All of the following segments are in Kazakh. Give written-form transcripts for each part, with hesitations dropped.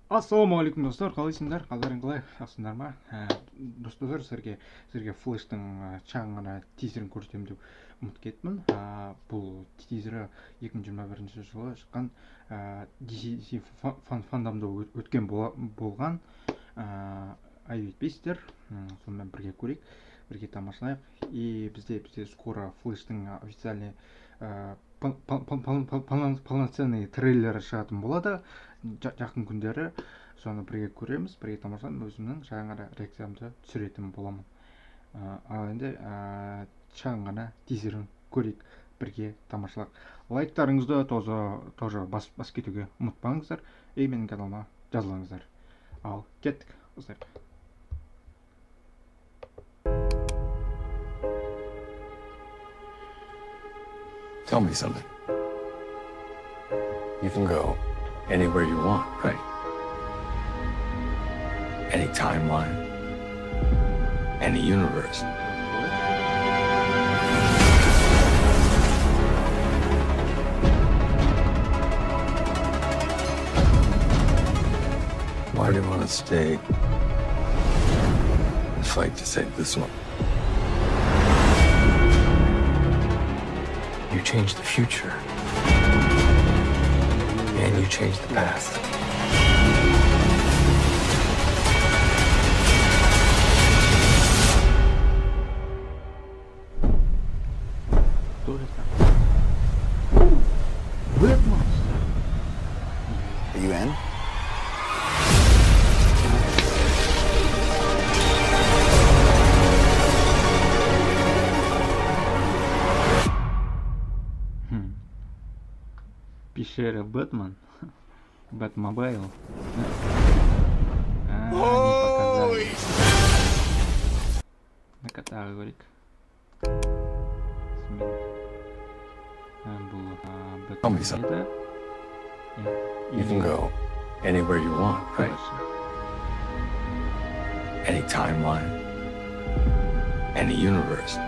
Ассалаумағалейкум достар, қалайсыңдар? Қалдарың қалай? Жақсыңдар ма? Достар, сіздерге флештың шағын ғана тизерін көрсетемін деп ұмытып кеттім. Бұл тизері 2021 жылы шыққан DC фандомда өткен болған. Айып етпейсіздер, сонымен бірге көрейік, бірге тамашалайық. И бізде скоро флештың официальный полноценный трейлері шығатын болады. Жақын күндері соны бірге көреміз, бірге тамашалаймыз, өзімнің шағын ғана реакциямды түсіретін боламын. Ал енді шағын ғана тизерін көрейік, бірге тамашалайық. Лайктарыңызды тоже бас кетуге ұмытпаңыздар, и менің каналыма жазылыңыздар. Ал кеттік, достар. Tell me something. You can go anywhere you want, right? Any timeline, any universe. Why do you want to stay and fight to save this one? You changed the future, and you changed the past. Are you in? Пещера Бэтмен, Бэтмобайл. Не показали. На кота говорик. Tell me something. You can go anywhere you want, right? Any timeline, any universe.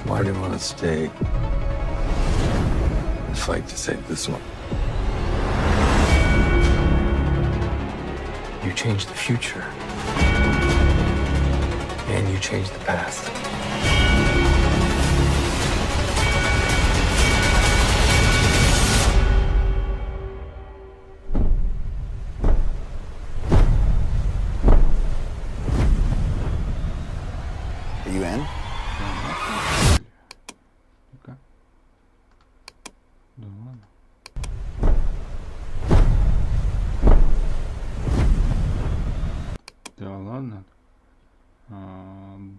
Why do you want to stay and fight to save this one? You changed the future, and you changed the past. Are you in? Да ладно. Да ладно.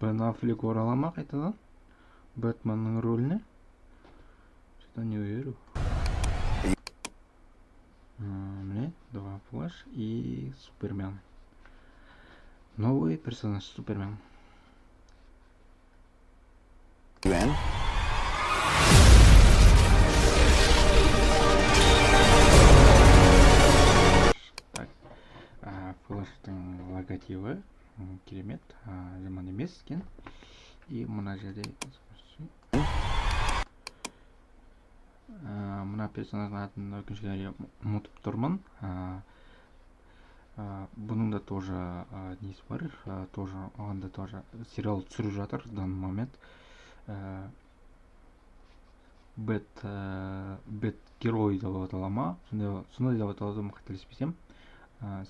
Бен Аффлек орала ма қайтадан Бэтменнің рөліне? Что-то не уверен. Мне два Флэш и Супермен. Новый персонаж Супермен. You in? Флэштің логотипі керемет, жаман емес екен. И мына жерде мына персонаждың атын өкінішке ұмытып тұрмын. Бұның да тоже несі бар, тоже оғанда тоже сериал түсіріп жатыр в данный момент. Бэт герой деп атала ма, сондай деп аталады ма, қателеспесем.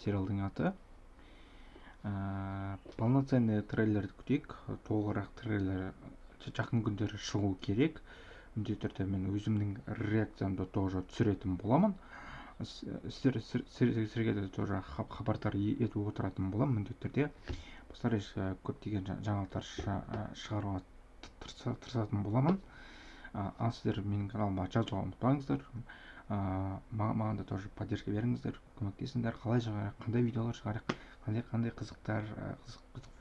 Сериалдың аты. Полноценный трейлерді күтейік. Толығырақ трейлер жақын күндері шығу керек. Міндетті түрде мен өзімнің реакциямды тоже түсіретін боламын. Сіздерге де тоже хабардар етіп отыратын боламын міндетті түрде. Постараюсь көптеген жаңалықтар шығаруға тырысатын боламын. Ал сіздер менің каналыма жазуға ұмытпаңыздар. Маған да тоже поддержка беріңіздер, көмектесіңдер. Қалай шығарайық, қандай видеолар шығарайық, қандай қызық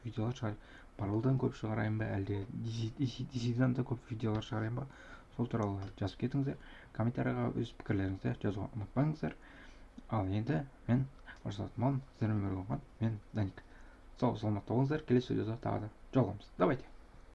видеолар шығарайық. Марвелдан көп шығарайын ба, әлде DC-дан да көп видеолар шығарайын ба, сол туралы жазып кетіңіздер. Комментарияға өз пікірлеріңізді жазуға ұмытпаңыздар. Ал енді мен сіздермен бірге болған мен Даник. Сау саламатта болыңыздар. Келесі видеода тағы да жолығамыз. Давайте.